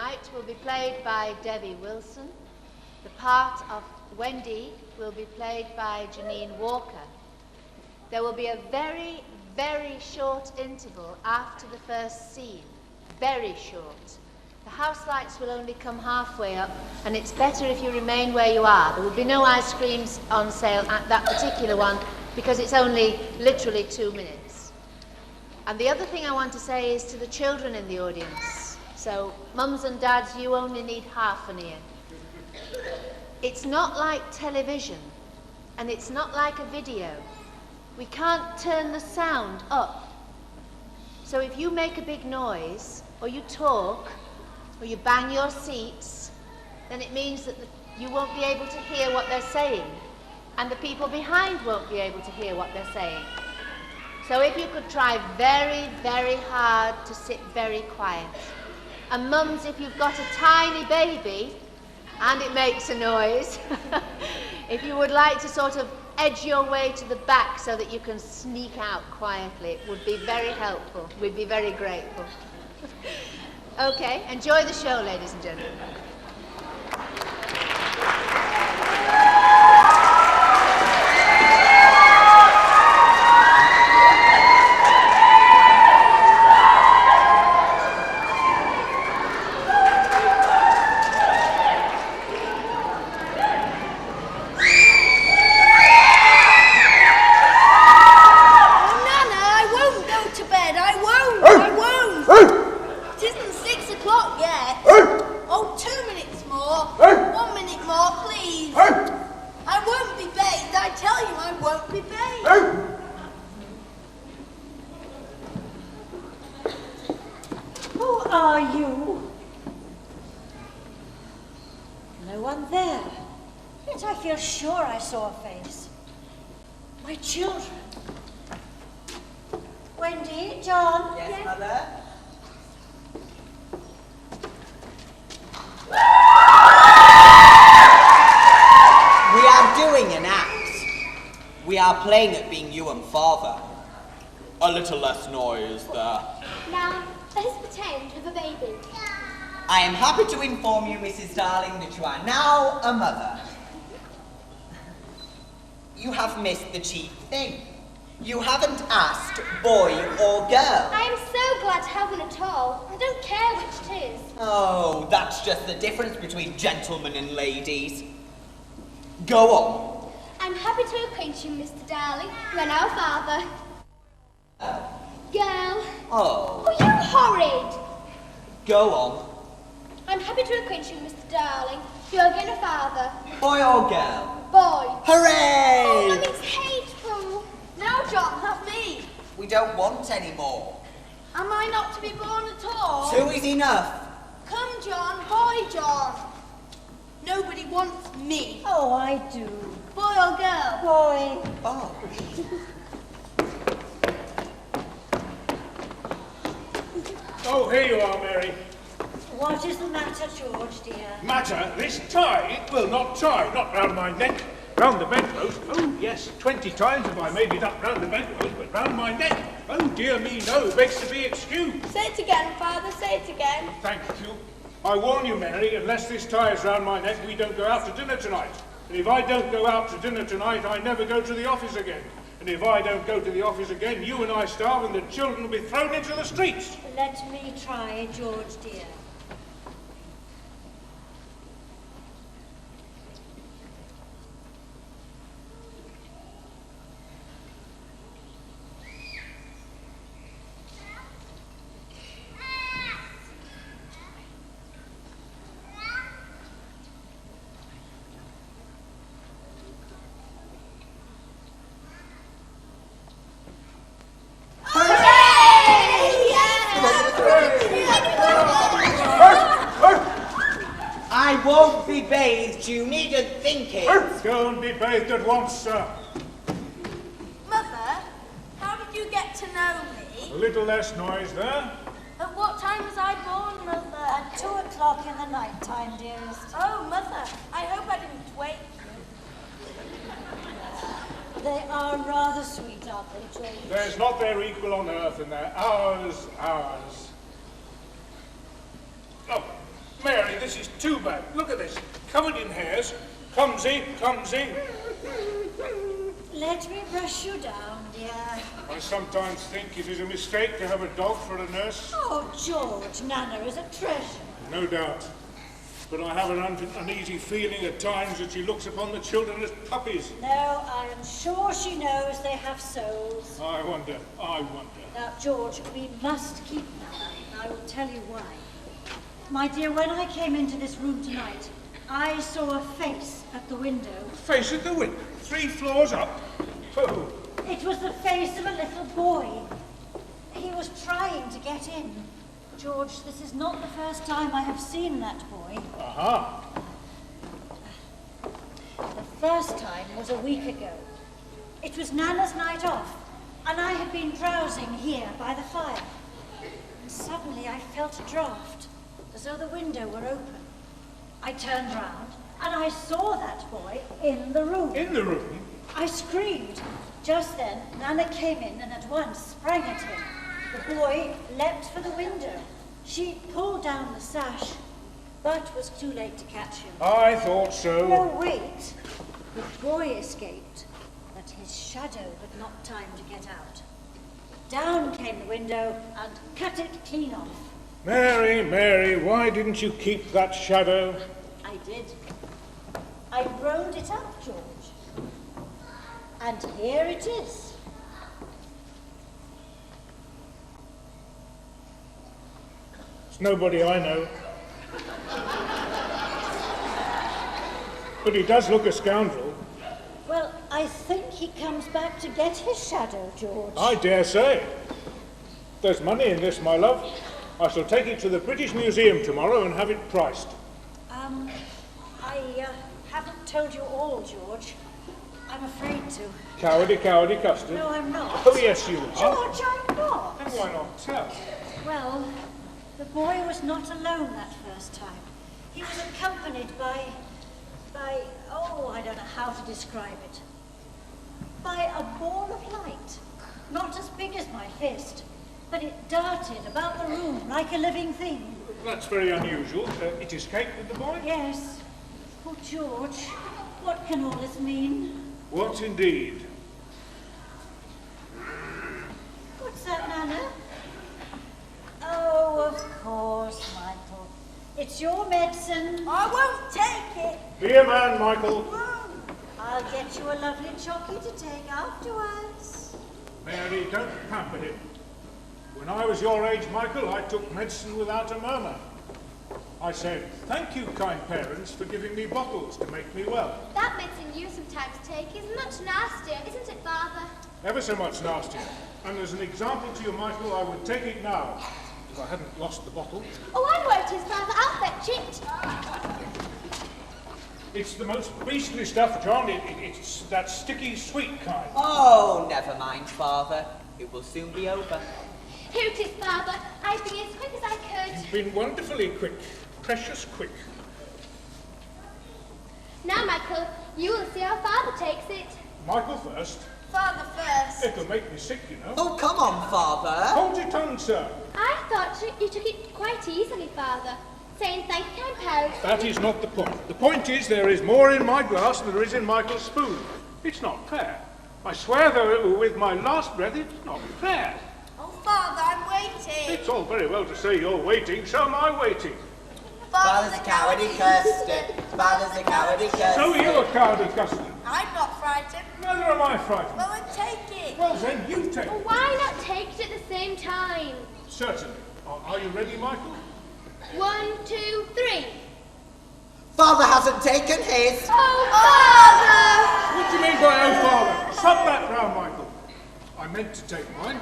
Tonight will be played by Debbie Wilson. The part of Wendy will be played by Janine Walker. There will be a very, very short interval after the first scene. Very short. The house lights will only come halfway up, and it's better if you remain where you are. There will be no ice creams on sale at that particular one because it's only literally 2 minutes. And the other thing I want to say is to the children in the audience. So, mums and dads, you only need half an ear. It's not like television, and it's not like a video. We can't turn the sound up. So if you make a big noise, or you talk, or you bang your seats, then it means that you won't be able to hear what they're saying, and the people behind won't be able to hear what they're saying. So if you could try very, very hard to sit very quiet. And mums, if you've got a tiny baby, and it makes a noise, if you would like to sort of edge your way to the back so that you can sneak out quietly, it would be very helpful. We'd be very grateful. Okay, enjoy the show, ladies and gentlemen. Wendy, John. Yes, yes, Mother? We are doing an act. We are playing at being you and Father. A little less noise there. Now, let's pretend with a baby. I am happy to inform you, Mrs. Darling, that you are now a mother. You have missed the chief thing. You haven't asked boy or girl. I am so glad to have one at all. I don't care which it is. Oh, that's just the difference between gentlemen and ladies. Go on. I'm happy to acquaint you, Mr. Darling. You are now father. Girl. Oh. Oh, you horrid. Go on. I'm happy to acquaint you, Mr. Darling. You are again a father. Boy or girl? Boy. Hooray! Oh, that makes hateful. Now, John, have me. We don't want any more. Am I not to be born at all? 2 is enough. Come, John. Boy, John. Nobody wants me. Oh, I do. Boy or girl? Boy. Oh. Oh, here you are, Mary. What is the matter, George, dear? Matter? This tie? Well, not tie, not round my neck. Round the bedpost? Oh, yes, 20 times have I made it up round the bedpost, but round my neck? Oh, dear me, no, begs to be excused. Say it again, Father, say it again. Thank you. I warn you, Mary, unless this tie is round my neck, we don't go out to dinner tonight. And if I don't go out to dinner tonight, I never go to the office again. And if I don't go to the office again, you and I starve and the children will be thrown into the streets. Let me try, George, dear. I won't be bathed, you needn't think it. Go and be bathed at once, sir. Mother, how did you get to know me? A little less noise there. At what time was I born, Mother? At 2 o'clock in the night time, dearest. Oh, Mother, I hope I didn't wake you. They are rather sweet, aren't they, George? There's not their equal on earth, and they're ours. Oh, Mary, this is too bad. Look at this. Covered in hairs. Clumsy, clumsy. Let me brush you down, dear. I sometimes think it is a mistake to have a dog for a nurse. Oh, George, Nana is a treasure. No doubt. But I have an uneasy feeling at times that she looks upon the children as puppies. No, I am sure she knows they have souls. I wonder. Now, George, we must keep Nana. I will tell you why. My dear, when I came into this room tonight, I saw a face at the window. Face at the window, 3 floors up. Oh. It was the face of a little boy. He was trying to get in. George, this is not the first time I have seen that boy. Aha. The first time was a week ago. It was Nana's night off, and I had been drowsing here by the fire. And suddenly I felt a draught, as though the window were open. I turned round, and I saw that boy in the room. In the room? I screamed. Just then, Nana came in and at once sprang at him. The boy leapt for the window. She pulled down the sash, but was too late to catch him. I thought so. Oh, wait. The boy escaped, but his shadow had not time to get out. Down came the window and cut it clean off. Mary, Mary, why didn't you keep that shadow? I did. I rolled it up, George. And here it is. It's nobody I know. But he does look a scoundrel. Well, I think he comes back to get his shadow, George. I dare say. There's money in this, my love. I shall take it to the British Museum tomorrow and have it priced. I haven't told you all, George. I'm afraid to. Cowardy, cowardy custard. No, I'm not. Oh, yes, you are. George, I'm not. Then why not tell? Well, the boy was not alone that first time. He was accompanied by, oh, I don't know how to describe it. By a ball of light, not as big as my fist, but it darted about the room like a living thing. That's very unusual. It escaped with the boy? Yes. Oh, George, what can all this mean? What indeed? What's that, Nana? Oh, of course, Michael. It's your medicine. I won't take it. Be a man, Michael. I'll get you a lovely chocky to take afterwards. Mary, don't pamper him. When I was your age, Michael, I took medicine without a murmur. I said, thank you, kind parents, for giving me bottles to make me well. That medicine you sometimes take is much nastier, isn't it, Father? Ever so much nastier. And as an example to you, Michael, I would take it now, if I hadn't lost the bottle. Oh, I know what it is, Father. I'll fetch it. It's the most beastly stuff, John. It's that sticky, sweet kind. Oh, never mind, Father. It will soon be over. Here it is, Father. I've been as quick as I could. You've been wonderfully quick. Precious quick. Now, Michael, you will see how Father takes it. Michael first. Father first. It'll make me sick, you know. Oh, come on, Father. Hold your tongue, sir. I thought you took it quite easily, Father, saying thank you, kind parents. That is not the point. The point is there is more in my glass than there is in Michael's spoon. It's not fair. I swear, though, with my last breath, it's not fair. Oh, Father, I'm waiting. It's all very well to say you're waiting, so am I waiting. Father's a cowardly custard. Father's a cowardly custard. So you're a cowardly custard. I'm not frightened. Neither am I frightened. Well, then take it. Well, then you take Well, it. why not take it at the same time? Certainly. Are you ready, Michael? 1, 2, 3. Father hasn't taken his. Oh, Father! What do you mean by oh, Father? Stop that round, Michael. I meant to take mine,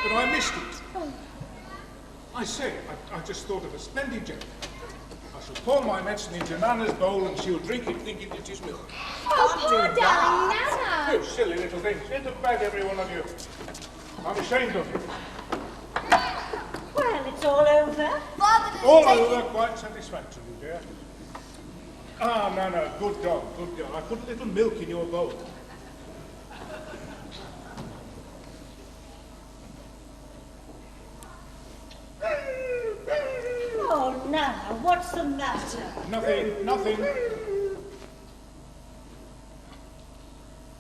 but I missed it. I say, I just thought of a splendid joke. I shall pour my medicine into Nana's bowl and she'll drink it thinking it is milk. Oh, poor darling Nana. You silly little things. Get to bed, every one of you. I'm ashamed of you. Well, it's all over. Father didn't All take over, it. quite satisfactory, dear. Ah, Nana, good dog, good girl. I put a little milk in your bowl. Oh, now, what's the matter? Nothing, nothing.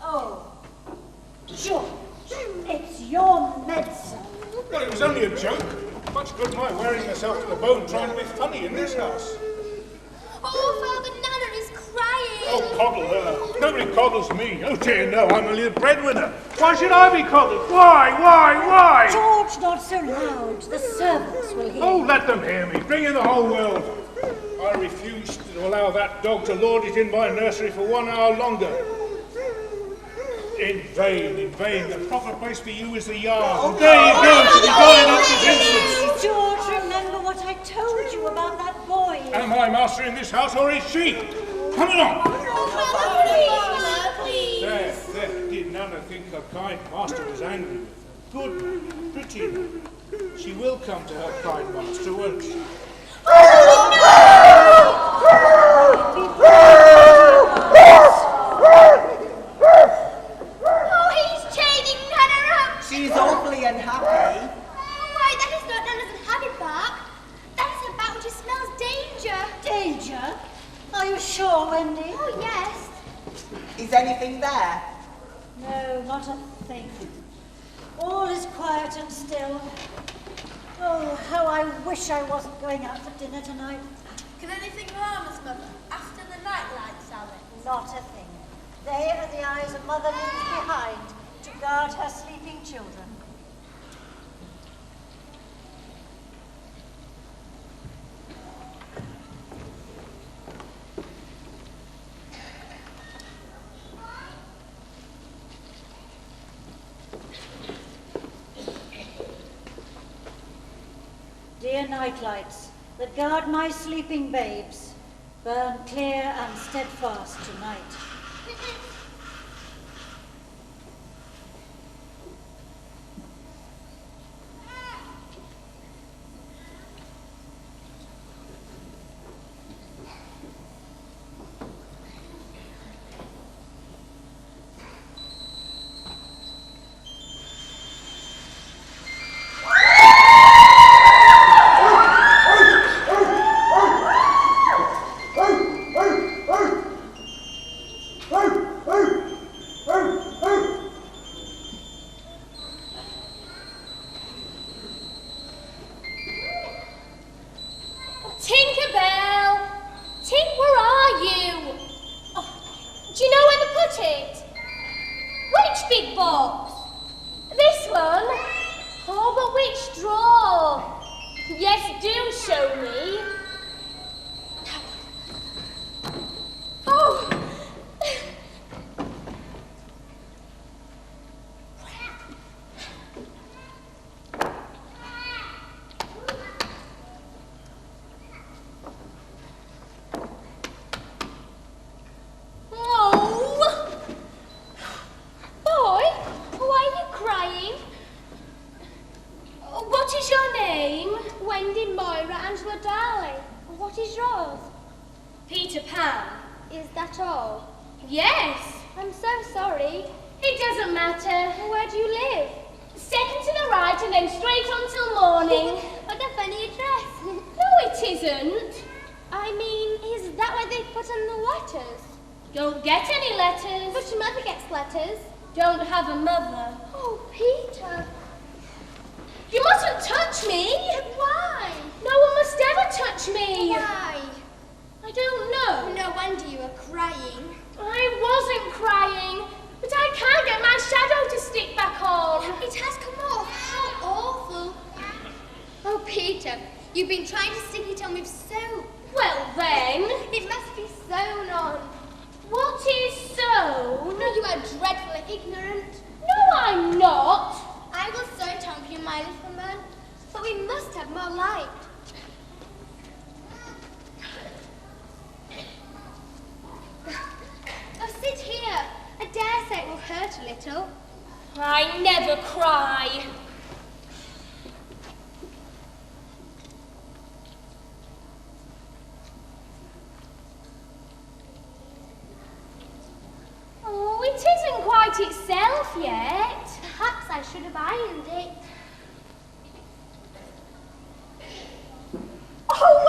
Oh, George, it's your medicine. Well, it was only a joke. Much good my wearing myself to the bone trying to be funny in this house. Oh, Father, Nana is crying. Oh, coddle her. Nobody coddles me. Oh dear, no, I'm only the breadwinner. Why should I be coddled? Why? George, not so loud. The servants will hear. Oh, let them hear me. Bring in the whole world. I refuse to allow that dog to lord it in my nursery for 1 hour longer. In vain. The proper place for you is the yard. And there you go, to be going up this instant. George, remember what I told you about that boy. Am I master in this house, or is she? Come along. Please. There. Did Nana think her kind master was angry with her? Good, pretty. She will come to her kind master, won't she? She's awfully unhappy. Why, that is not Nana's unhappy bark. That is her bark which smells danger. Danger? Are you sure, Wendy? Oh, yes. Is anything there? No, not a thing. All is quiet and still. Oh, how I wish I wasn't going out for dinner tonight. Can anything harm us, Mother, after the night lights, Alex? Not a thing. They are the eyes a mother leaves behind to guard her sleeping children. Dear nightlights that guard my sleeping babes, burn clear and steadfast tonight. Itself yet. Perhaps I should have ironed it. Oh,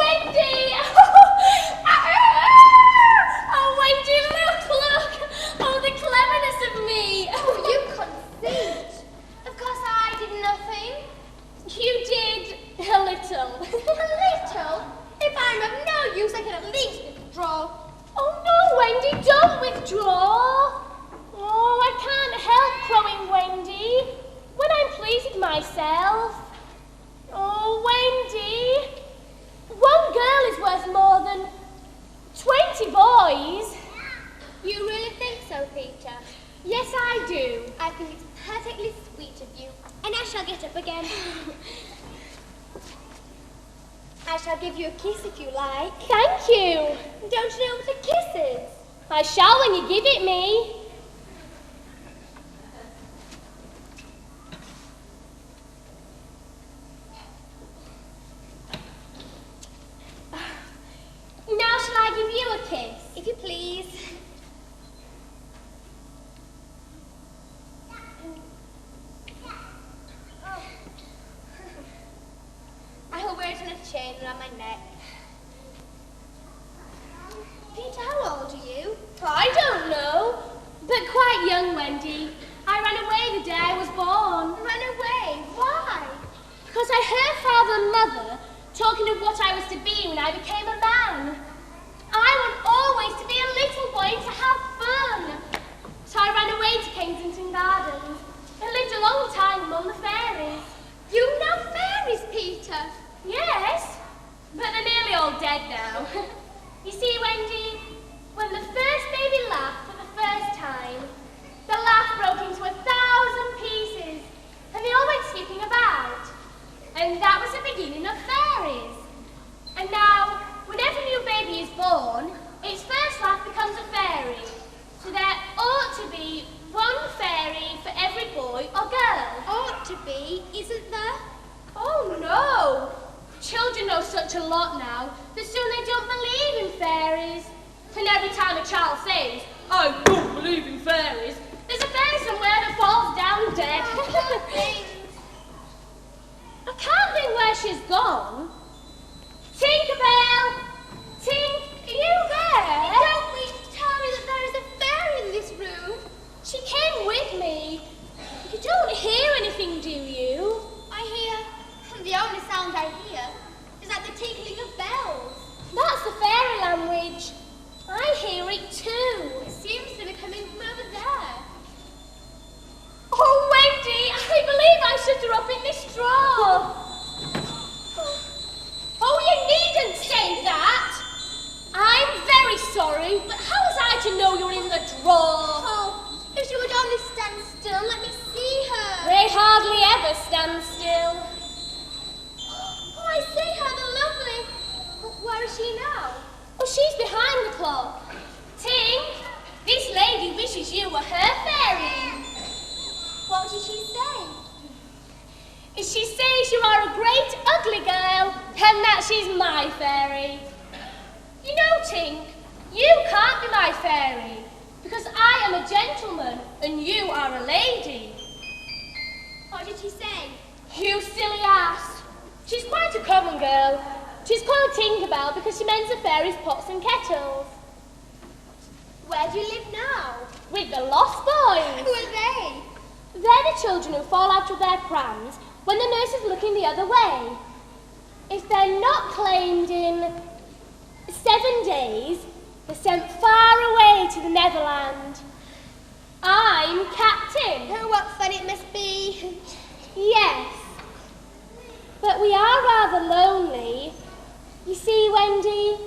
Peter. Yes, I do. I think it's perfectly sweet of you. And I shall get up again. I shall give you a kiss if you like. Thank you. Don't you know what a kiss is? I shall when you give it me. Now shall I give you a kiss? If you please. I will wear it on a chain around my neck. Peter, how old are you? I don't know, but quite young, Wendy. I ran away the day I was born. Run away? Why? Because I heard Father and Mother talking of what I was to be when I became a man. I want always to be a little boy and to have fun. So I ran away to Kensington Gardens and lived a long time among the fairies. You know fairies, Peter? Yes, but they're nearly all dead now. You see, Wendy, when the first baby laughed for the first time, the laugh broke into 1,000 pieces and they all went skipping about. And that was the beginning of fairies. And now, whenever a new baby is born, its first laugh becomes a fairy. So there ought to be one fairy for every boy or girl. Ought to be, isn't there? Oh no! Children know such a lot now that soon they don't believe in fairies. And every time a child says, I don't believe in fairies, there's a fairy somewhere that falls down dead. I can't think where she's gone. Tinkerbell! Tink, are you there? You don't mean to tell me that there is a fairy in this room? She came with me. You don't hear anything, do you? I hear, the only sound I hear is like the tinkling of bells. That's the fairy language. I hear it too. It seems to be coming from over there. Oh, Wendy, I believe I shut her up in this straw. Oh, you needn't say that. I'm very sorry, but how was I to know you were in the drawer? Oh, if she would only stand still, let me see her. They hardly ever stand still. Oh, I see her, the lovely. Where is she now? Oh, she's behind the clock. Tink, this lady wishes you were her fairy. What did she say? She says you are a great ugly girl and that she's my fairy. You know, Tink, you can't be my fairy because I am a gentleman and you are a lady. What did she say? You silly ass. She's quite a common girl. She's called Tinkerbell because she mends the fairies' pots and kettles. Where do you live now? With the Lost Boys. Who are they? They're the children who fall out of their prams when the nurse is looking the other way. If they're not claimed in 7 days, they're sent far away to the Neverland. I'm Captain. Oh, what fun it must be. Yes, but we are rather lonely. You see, Wendy,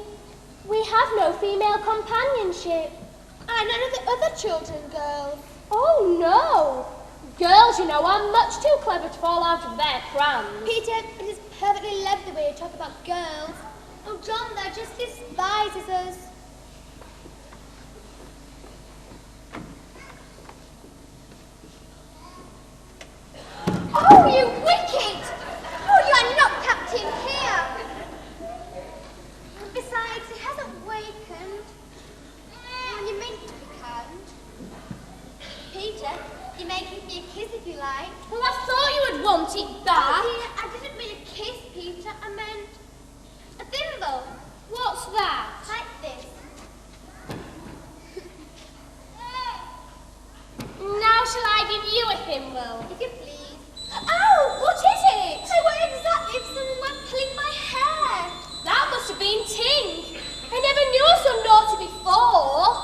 we have no female companionship. And none of the other children, girls. Oh, no. Girls, you know, are much too clever to fall out of their prams. Peter, it is perfectly lovely the way you talk about girls. Oh, John, they're just as wise as us. Oh, you wicked! Oh, you are not Captain here. Besides, he hasn't wakened. Oh, you meant to be kind. Peter, you're making me a kiss if you like. Well, I thought you would want it back. Oh, dear, I didn't mean a kiss, Peter. I meant a thimble. What's that? Like this. Now shall I give you a thimble? If you please. Oh, what is it? I wonder exactly if someone went pulling my hair. That must have been Tink. I never knew her so naughty before.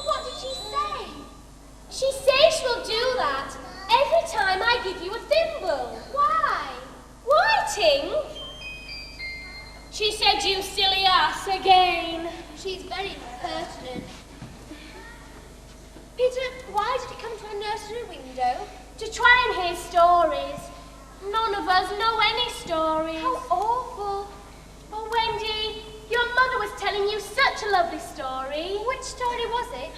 What did she say? She says she'll do that every time I give you a thimble. Why? Why, Tink? She said you silly ass again. She's very impertinent. Peter, know? To try and hear stories. None of us know any stories. How awful. Oh, Wendy, your mother was telling you such a lovely story. Which story was it?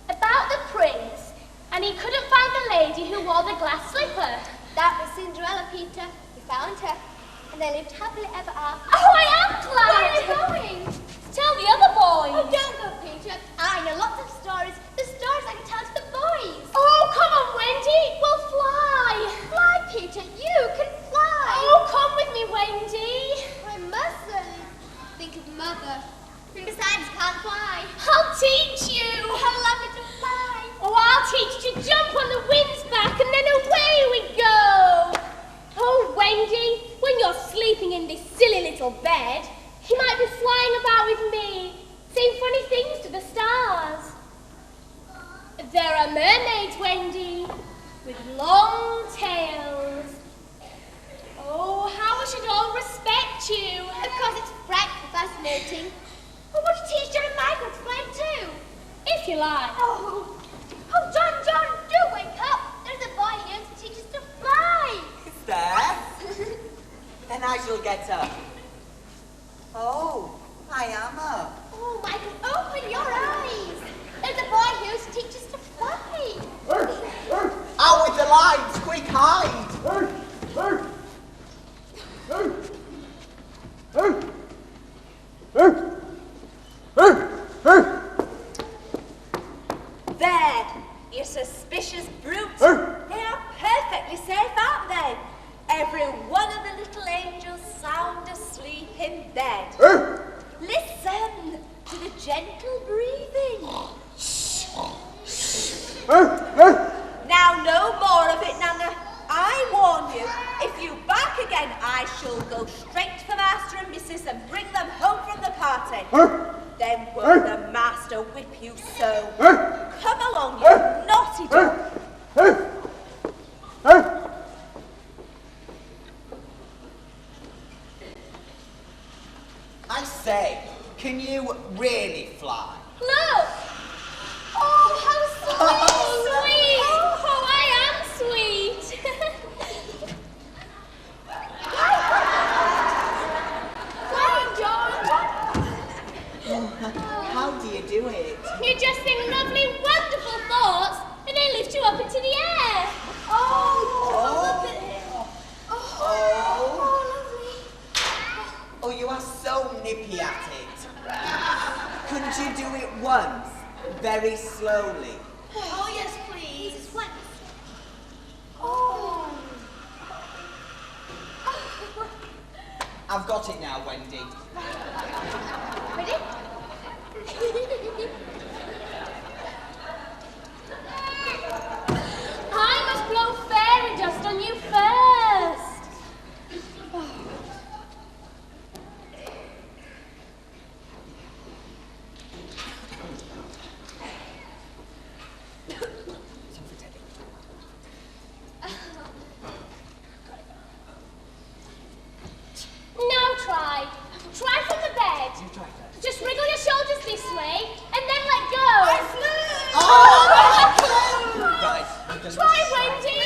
About the prince, and he couldn't find the lady who wore the glass slipper. That was Cinderella, Peter. He found her, and they lived happily ever after. Oh, I am glad! Where are you going? Tell the other boys. Oh, don't go, Peter. I know lots of stories. The stories I can tell to the boys. Oh, come on, Wendy. We'll fly. Fly, Peter. You can fly. Oh, come with me, Wendy. I mustn't. Think of Mother. And besides, you can't fly. I'll teach you. How lovely to fly. Oh, I'll teach you to jump on the wind's back and then away we go. Oh, Wendy, when you're sleeping in this silly little bed, you might be flying about with me, saying funny things to the stars. There are mermaids, Wendy, with long tails. Oh, how we should all respect you. Of course, it's frightfully fascinating. Well, would you teach John and Michael to fly too? If you like. Oh, John, do wake up. There's a boy here to teach us to fly. Is there? Then I shall get up. Oh, I am up. Oh, Michael, open your eyes. There's a boy here to teach us to fly. Out with the lights, quick hide. There, you suspicious brute. They are perfectly safe, aren't they? Every one of the little angels sound asleep in bed. Listen to the gentle breathing. Now, no more of it, Nana. I warn you, if you bark again, I shall go straight for Master and Mrs. and bring them home from the party. Then will the Master whip you so. Come along, you naughty dog. I say, can you really fly? Look! Oh, how sweet! Oh, I am sweet! How do you do it? You just think lovely, wonderful thoughts, and they lift you up into the air. Oh, you are so nippy at it. Couldn't you do it once, very slowly? Oh, yes, please. I've got it now, Wendy. Ready? I must blow fairy dust on you first. Now try. Try from the bed. You try first. Just wriggle your shoulders this way and then let go. Right. I'm just Try, Wendy.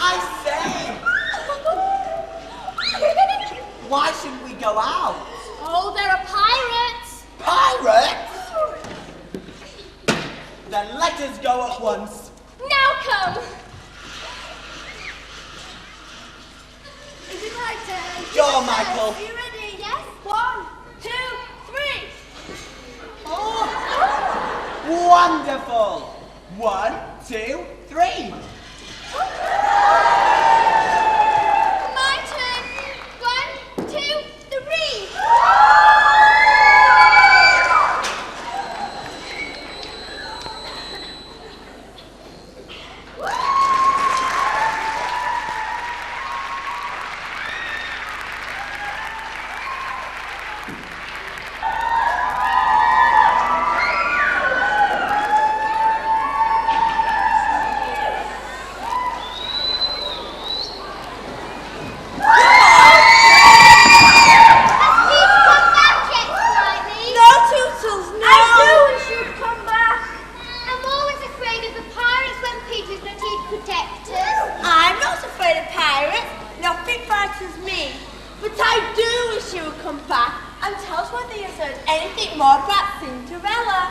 I say! Why shouldn't we go out? Oh, there are pirates. Pirates? Then let us go at once. Now come. Is it my turn? Go, Michael. Are you ready? Yes? 1, 2, 3. Oh, wonderful. 1, 2, 3. My turn. 1, 2, 3.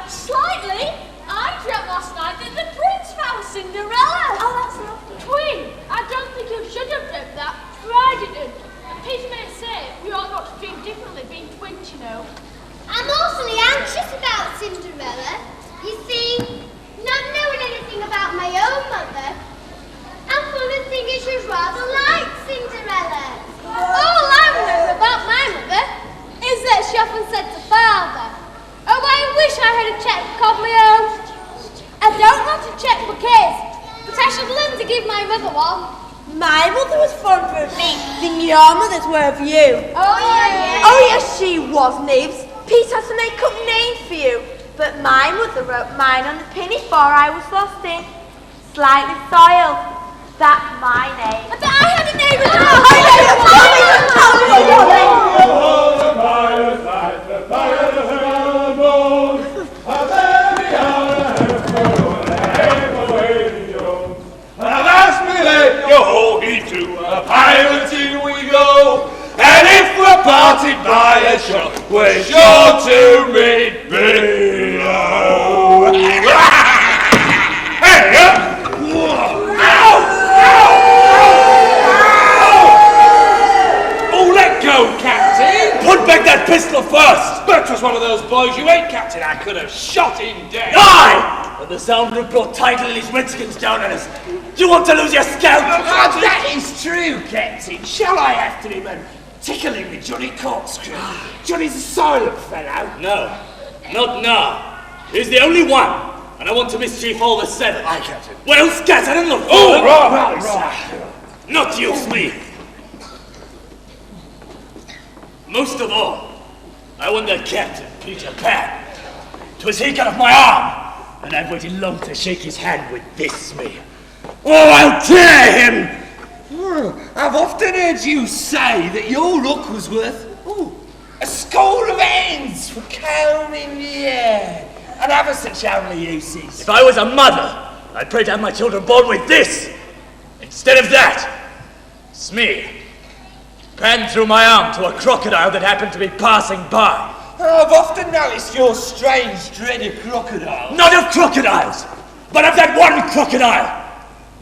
Slightly. I dreamt last night that the prince found Cinderella. Oh, that's lovely. Twin, I don't think you should have dreamt that, for I didn't. And Peter may say we ought not to dream differently being twins, you know. I'm awfully anxious about Cinderella. You see, not knowing anything about my own mother, I'm full of thinking she's rather like Cinderella. All I remember about my mother is that she often said to father, "Oh, I wish I had a checkbook of my own. I don't want a checkbook is, but I should learn to give my mother one." My mother was fonder of me than your mothers were of you. Oh, yeah. Oh, yes, she was, Nibs. Pete had to make up names for you, but my mother wrote mine on the pin before I was lost in. Slightly soiled. That's my name. But I had a name as Oh, a pirating we go, and if we're parted by a shore, we're sure to meet below. Hey, oh, let go, Captain! Put back that pistol first! That was one of those boys you ain't, Captain. I could have shot him dead. Die! When the sound of brought title and his redskins down on us. Do you want to lose your scalp? That is true, Captain. Shall I after him and tickle him with Johnny Corkscrew? Johnny's a silent fellow. No, not now. He's the only one, and I want to mischief all the seven. Aye, Captain. Well, scatter and look for Oh, them. right. Not you, me. Most of all, I want the captain, Peter Pan. 'Twas he cut off my arm, and I've waited long to shake his hand with this me. Oh, I'll tear him! I've often heard you say that your luck was worth a score of ends for combing the air and ever such only uses. If I was a mother, I'd pray to have my children born with this. Instead of that, Smee, Pan threw my arm to a crocodile that happened to be passing by. I've often noticed your strange dread of crocodiles. Not of crocodiles, but of that one crocodile.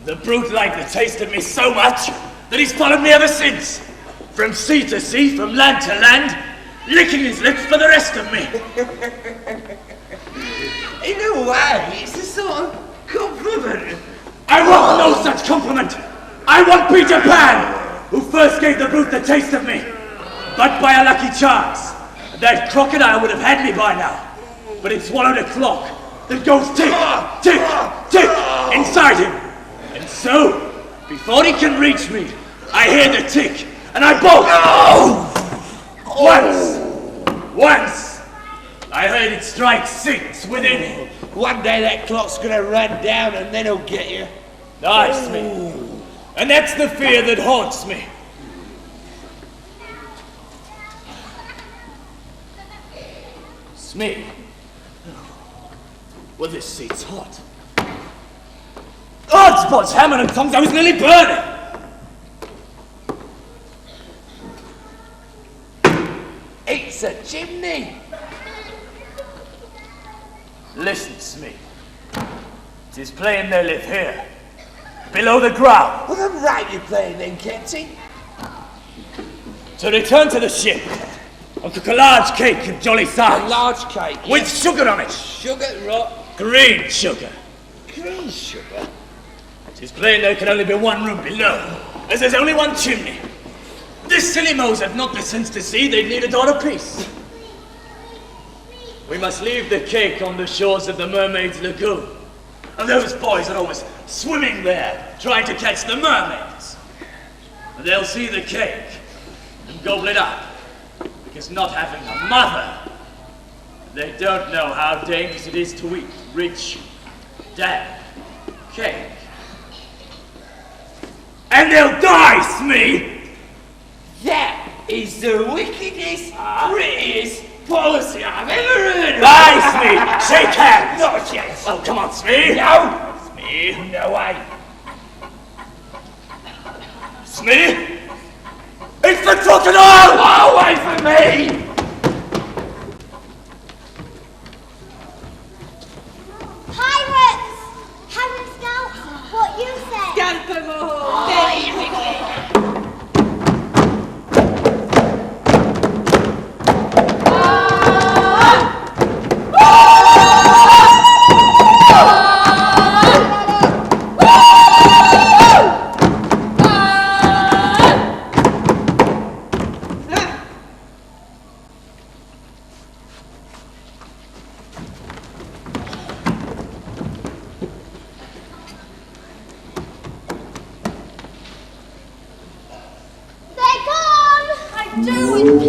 The brute liked the taste of me so much that he's followed me ever since. From sea to sea, from land to land, licking his lips for the rest of me. In a way, it's a sort of compliment. I want no such compliment. I want Peter Pan, who first gave the brute the taste of me. But by a lucky chance, that crocodile would have had me by now. But it swallowed a clock that goes tick, tick, tick inside him. And so, before he can reach me, I hear the tick, and I bolt. Once, I heard it strike 6 within me. One day that clock's gonna run down and then it'll get you. Nice me. And that's the fear that haunts me. Smee. Well, this seat's hot. Odds pots, hammer and tongs, I was nearly burning. It's a chimney. Listen, Smee. 'Tis plain they live here, below the ground. Well, then right you're playing then, Captain. To return to the ship, I'll cook a large cake of jolly size. A large cake. With sugar on it. Sugar, right. Green sugar. Green sugar. 'Tis plain there can only be one room below, as there's only one chimney. The silly moles have not the sense to see they'd need a door apiece. We must leave the cake on the shores of the Mermaid's Lagoon. And those boys are always swimming there, trying to catch the mermaids. And they'll see the cake and gobble it up, because not having a mother, they don't know how dangerous it is to eat rich, damp cake. And they'll die, Smee! That is the wickedest, prettiest policy I've ever heard of. Die, Smee! Shake hands! Not a chance. Oh, come on, Smee! No. Smee! No way. Smee! It's the crocodile! Away from me!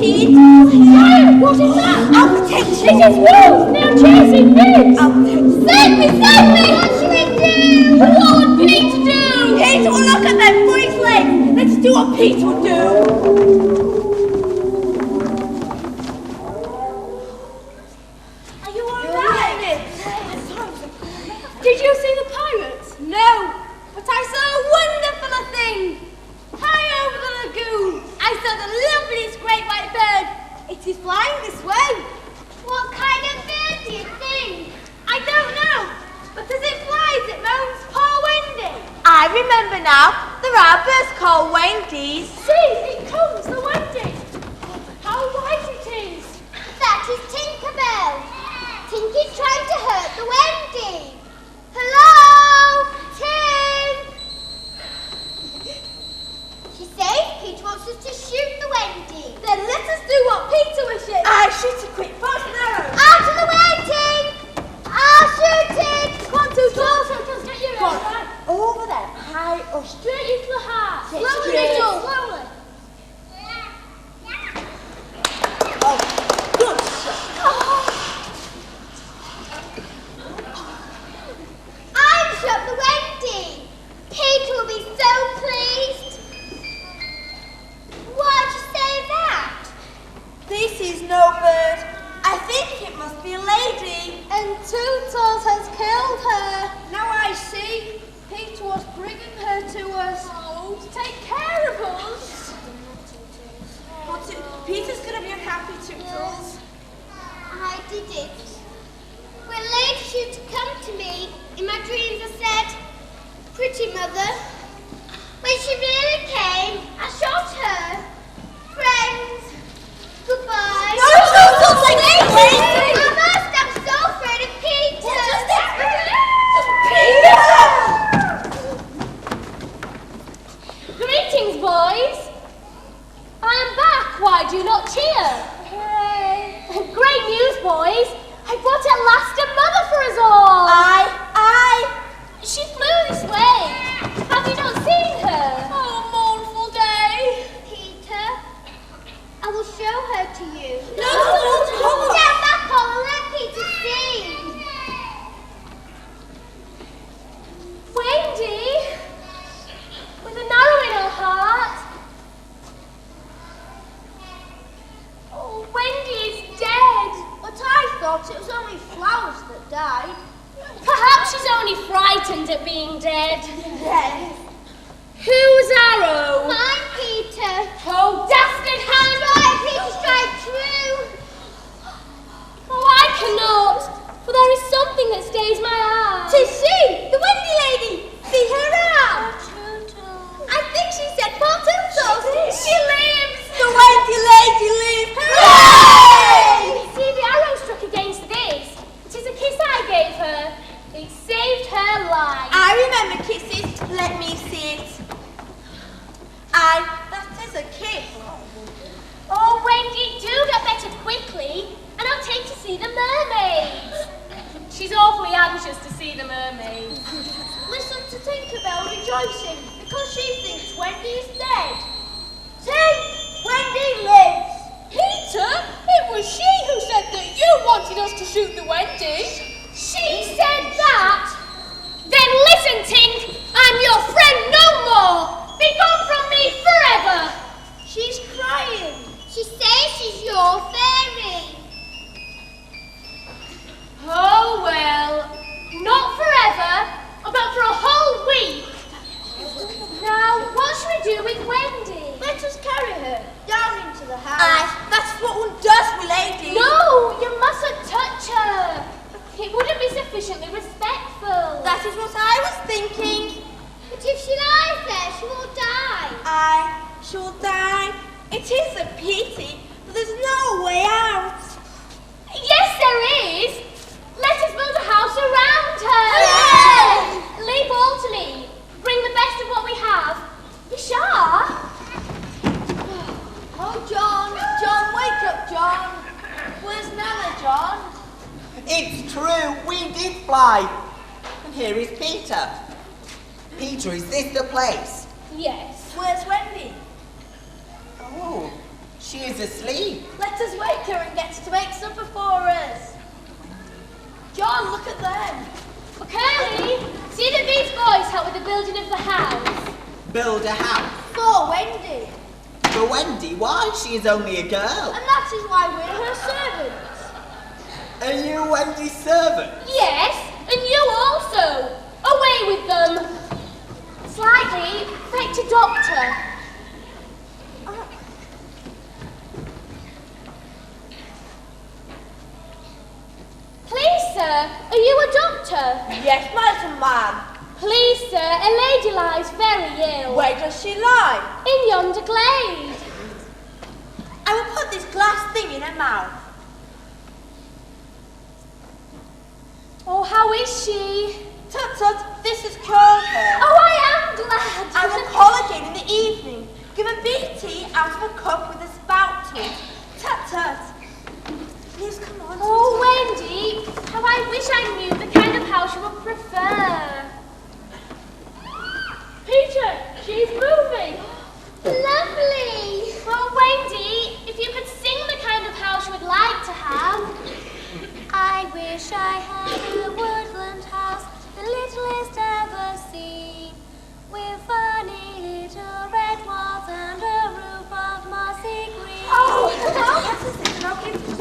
Pete. What is that? I'll protect you. It is wolves! They are chasing Liz! I'll protect you. Save me! Save me! What should we do? What would Peter do? Peter will look at them for his legs. Let's do what Peter would do. Are you alright? Did you see the pirates? No, but I saw a wonderful thing. High over the lagoon, I saw the loveliest great white bird. It is flying this way. What kind of bird do you think? I don't know, but as it flies, it moans, poor Wendy. I remember now. There are birds called Wendy's. See, it comes, the Wendy! How white it is! That is Tinkerbell. Tinky's trying to hurt the Wendy. Hello? Tink? She says Peter wants us to shoot the Wendy. Then let us do what Peter wishes. I shoot a quick bow and arrow. Out of the way, Tink! I'll shoot it! Come on, two toes. Get your Go on. right. Over there, high up. Straight into the heart. Slowly, Straight. Joe. Slowly. Oh, good shot. I've shot the Wendy. Peter will be so pleased. Why'd you say that? This is no bird. I think it must be a lady. And Tootles has killed her. Now I see. Peter was bringing her to us. Oh, to take care of us. Peter's going to be unhappy, Tootles. I did it. When Lady Shooter come to me, in my dreams I said, pretty mother. When she really came, I shot her. Friends, goodbye. No, Tootles, I can't wait. I must, I'm so afraid of Peter. Greetings, boys. I am back. Why do you not cheer? Hooray. Great news, boys. I brought at last a mother for us all. She flew this way. Have you not seen her? Oh, mournful day. Peter, I will show her to you. No. Get back on and let Peter see. Wendy, with an arrow in her heart. Oh, Wendy is dead. But I thought it was only flowers that died. Perhaps she's only frightened at being dead. Yes. Whose arrow? Mine, Peter. Oh, dastard hand! Right, Peter, strike true. Oh, I cannot, for there is something that stays my eye. To see the Wendy lady. See her out. I think she said poor Tootles. She lives! The Wendy lady lives. Hooray! See, the arrow struck against this. It is a kiss I gave her. It saved her life. I remember kisses. Let me see it. That is a kiss. Oh, Wendy, do get better quickly, and I'll take to see the mermaids. She's awfully anxious to see the mermaids. Listen to Tinkerbell rejoicing because she thinks Wendy is dead. See, Wendy lives. Peter, it was she who said that you wanted us to shoot the Wendy. She said that? Then listen, Tink, I'm your friend no more. Be gone from me forever. She's crying. She says she's your fairy. Oh, well, not forever, but for a whole week. Now, what should we do with Wendy? Let us carry her down into the house. That's what one does, milady. No, you mustn't touch her. It wouldn't be sufficiently respectful. That is what I was thinking. But if she lies there, she will die. I shall die. It is a pity, but there's no way out. Yes, there is. Let us build a house around her. Hooray! Leave all to me. Bring the best of what we have. Bishar? Oh, John, wake up, John. Where's Nana, John? It's true, we did fly. And here is Peter. Peter, is this the place? Yes. Where's Wendy? Oh, She is asleep. Let us wake her and get her to make supper for us. John, look at them. Curly, see that these boys help with the building of the house. Build a house. For Wendy. For Wendy? Why? She is only a girl. And that is why we're her servants. Are you Wendy's servant? Yes, and you also. Away with them. Slightly, fetch a doctor. Please, sir, are you a doctor? Yes, my little man. Please, sir, a lady lies very ill. Where does she lie? In yonder glade. I will put this glass thing in her mouth. Oh, how is she? Tut tut, this has cured her. Oh, I am glad. I will call again in the evening. Give a big tea out of a cup with a spout to it. Tut tut. Please come on. Oh, Wendy, how I wish I knew the kind of house you would prefer. Peter, she's moving. Lovely. Oh, Wendy, if you could sing the kind of house you would like to have. I wish I had a woodland house, the littlest ever seen, with funny little red walls and a roof of mossy green. Oh, yes, I'll give you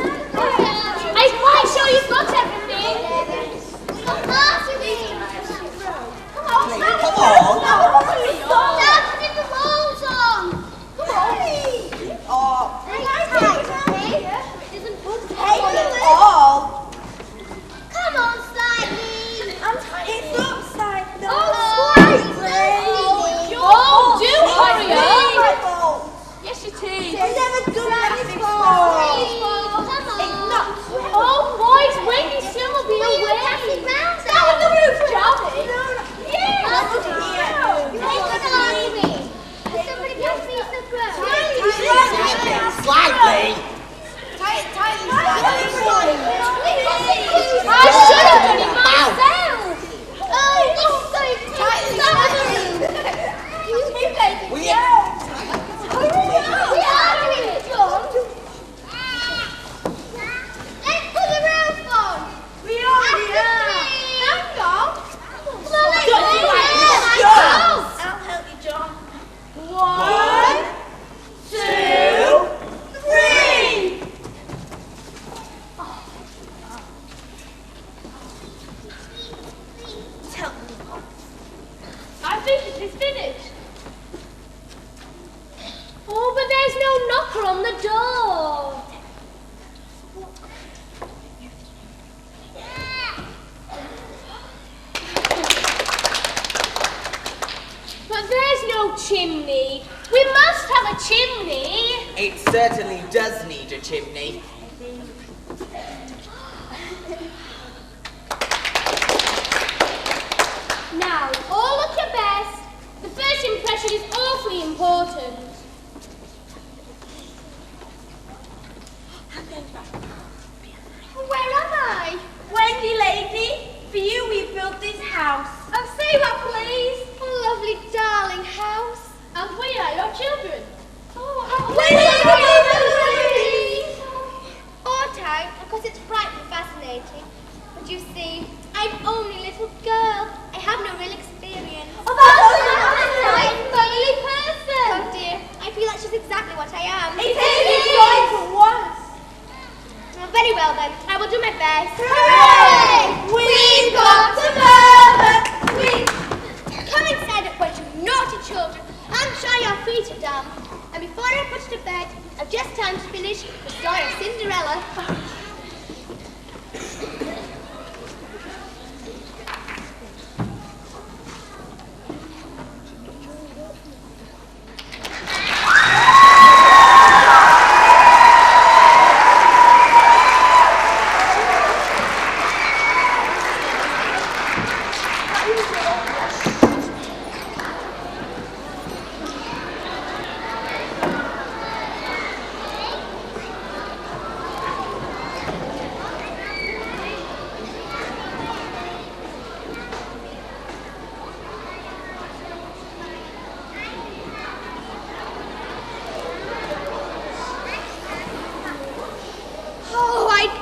I'm quite sure you've got everything. Come on. Dancing the walls on. Come on. Oh, It isn't good. take it all. Come on, slightly. It's upside down. Oh, Oh, do hurry up. Yes, it is. I've never done that before. Come on. Oh, boys, Wendy soon will be away. Down on the roof, Johnny. Somebody pass me some bread. Slightly. I should have done it myself. Let's put the roof on. We already are. Hang on. Come on, let's Don't do do it. it. I'll help you, John. 1, 2, 3. Tell me. I think it is finished. Oh, but there's no knocker on the door. But there's no chimney. We must have a chimney. It certainly does need a chimney. Now, all look your best. The first impression is awfully important. Where am I? Wendy, lady, for you we built this house. I'll say what, please. A lovely, darling house. And we are your children. Oh, how Odd time, because it's frightfully fascinating. But you see, I'm only a little girl. I have no real experience. Oh, that's I'm a totally person. Oh dear, I feel like she's exactly what I am. It is joy for once. Well, very well then, I will do my best. Hooray! We've got to murder! Come inside at once, you naughty children. I'm sure your feet are damp. And before I put you to bed, I've just time to finish the story of Cinderella.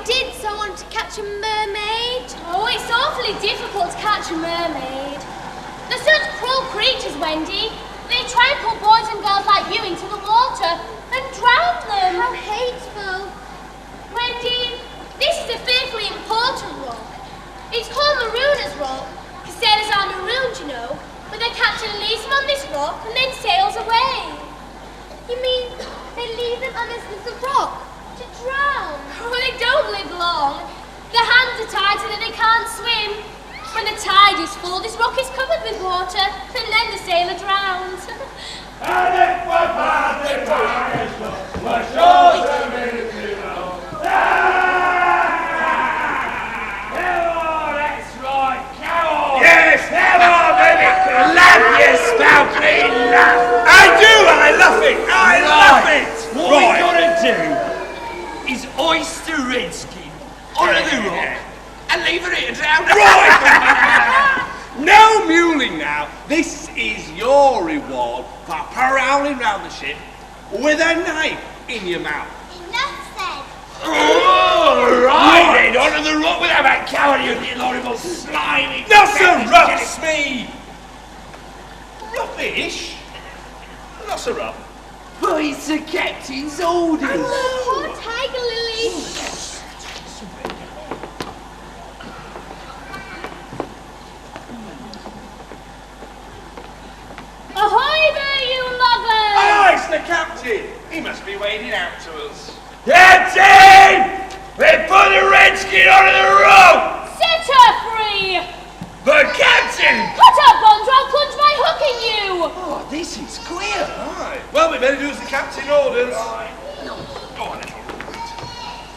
did so want to catch a mermaid. Oh, it's awfully difficult to catch a mermaid. They're such cruel creatures, Wendy. They try and pull boys and girls like you into the water and drown them. How hateful. Wendy, this is a fearfully important rock. It's called Marooners Rock, because sailors are marooned, you know, but their captain leaves them on this rock and then sails away. You mean they leave them on this little rock to drown? Oh, they don't live long. Their hands are tied so that they can't swim. When the tide is full, this rock is covered with water, and then the sailor drowns. Yes, come on, baby. Laugh, you spoutly laugh. I do, I love it. I love it. What we gotta do is oyster redskin onto the rock and leave her here drowned. Right. No muling now. This is your reward for prowling round the ship with a knife in your mouth. Enough said. Oh, right then, onto the rock without that coward, you little horrible slimy. Not so rough, Smee! Rubbish? Not so rough. But it's the captain's orders. Poor tiger lily. Ahoy there, you lovers! Ah, it's the captain! He must be wading out to us. Captain! We put the redskin onto the rope! Set her free! But Captain! Cut her bonds or I'll plunge my hook in you! Oh, this is queer. Right. Well, we better do as the captain orders.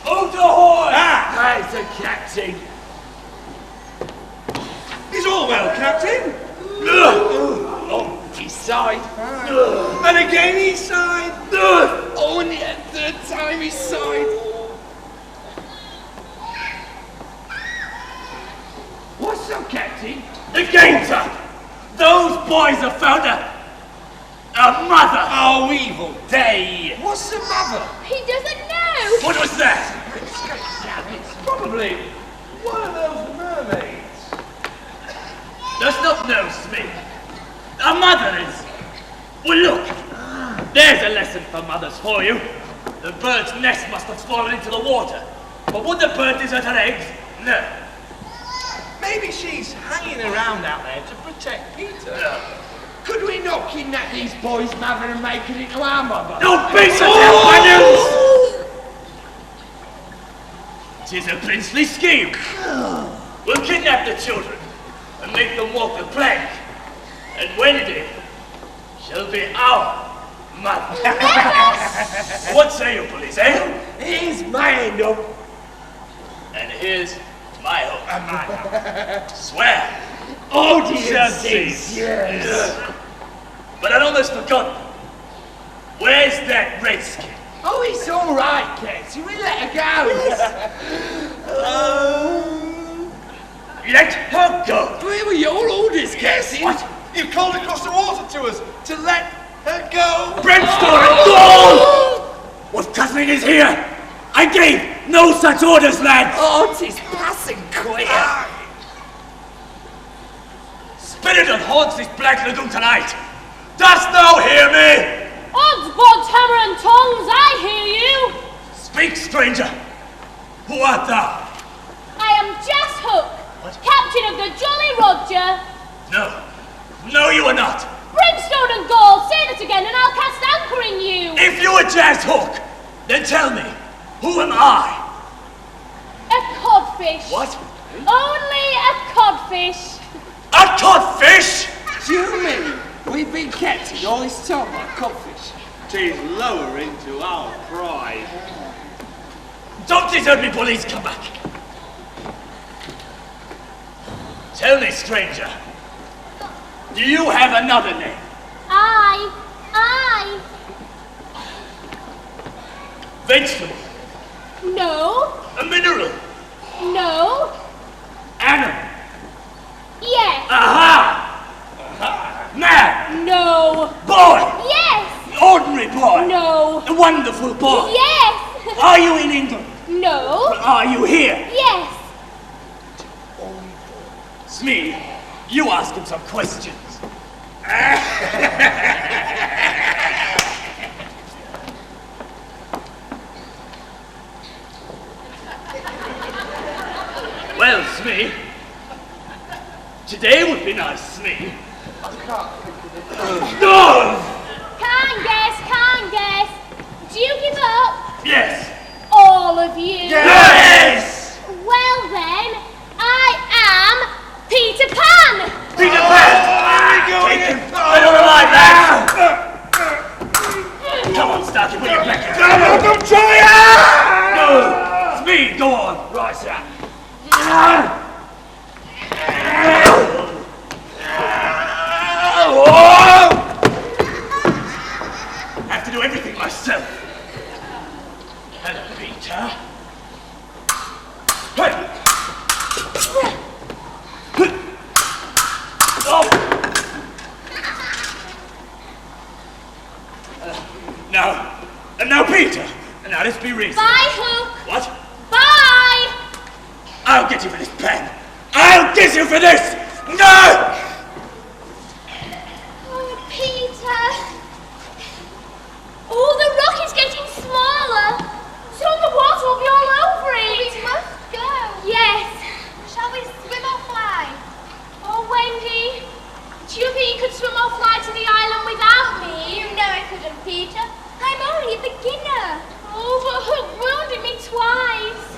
Hold the horn! Ah! There's the captain. He's all well, Captain. Oh, he sighed. And again he sighed. Only a third time he sighed. What's up, Captain? The game's up! Those boys have found a mother! Oh, evil day! What's the matter? He doesn't know. What was that? It's probably one of those mermaids. Does not know, Smith. A mother is. Well, look. There's a lesson for mothers for you. The bird's nest must have fallen into the water. But would the bird desert her eggs? No. Maybe she's hanging around out there to protect Peter. Could we not kidnap these boys' mother and make it into our mother? Don't be such a It is a princely scheme. We'll kidnap the children and make them walk the plank. And Wendy shall be our mother. What say you, police, eh? Here's my hand up. And here's my hope. Swear. Oh, Shall cease. Yes. But I'd almost forgotten. Where's that redskin? Oh, it's all right, Captain. We let her go. Let her go. Where were your orders, Captain? What? You called across the water to us to let her go. Brimstone and gall! What Catherine is here? I gave no such orders, lad. Oh, 'tis passing queer. Spirit that haunts this black lagoon tonight. Dost thou hear me? Odds, bods, hammer and tongs, I hear you! Speak, stranger. Who art thou? I am Jas Hook, captain of the Jolly Roger. No, you are not. Brimstone and gall, say that again and I'll cast anchor in you. If you are Jas Hook, then tell me, who am I? A codfish. What? Only a codfish. A codfish? Do you mean we've been captain all this time like codfish? 'Tis lowering to our pride. Don't desert me, police. Come back. Tell me, stranger. Do you have another name? I. Vegetable? No. A mineral? No. Animal? Yes. Aha! Man? No. Boy? Yes. The ordinary boy? No. The wonderful boy? Yes. Are you in England? No. Are you here? Yes. Smee, you ask him some questions. Well, Smee, today would be nice, Smee. No! Can't guess. Do you give up? Yes. All of you? Yes! Well then, I am Peter Pan! Peter Pan! Take him! Get him alive, lads! Come on, Starkey, put your blanket. No, don't try it! No! Smee, go on. Right, sir. Have to do everything myself. Hello, Peter. Now, Peter. Now, let's be reasonable. Bye, Hook. What? Bye! I'll get you for this pen. I'll get you for this. No! Oh, Peter. Oh, the rock is getting smaller. Soon the water will be all over it. We must go. Yes. Shall we swim or fly? Oh, Wendy, do you think you could swim or fly to the island without me? You know I couldn't, Peter. I'm only a beginner. Oh, but Hook wounded me twice.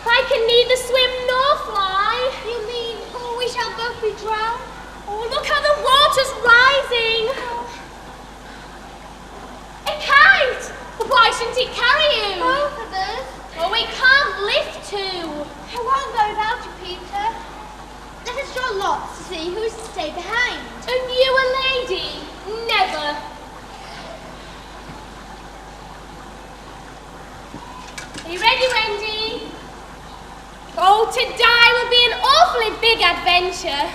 I can neither swim nor fly. You mean we shall both be drowned? Oh, look how the water's rising. A kite! Why shouldn't it carry you? Both of us. Oh, it can't lift two. I won't go without you, Peter. Let us draw lots to see who is to stay behind. And you a lady? Never. Are you ready, Wendy? Oh, to die will be an awfully big adventure.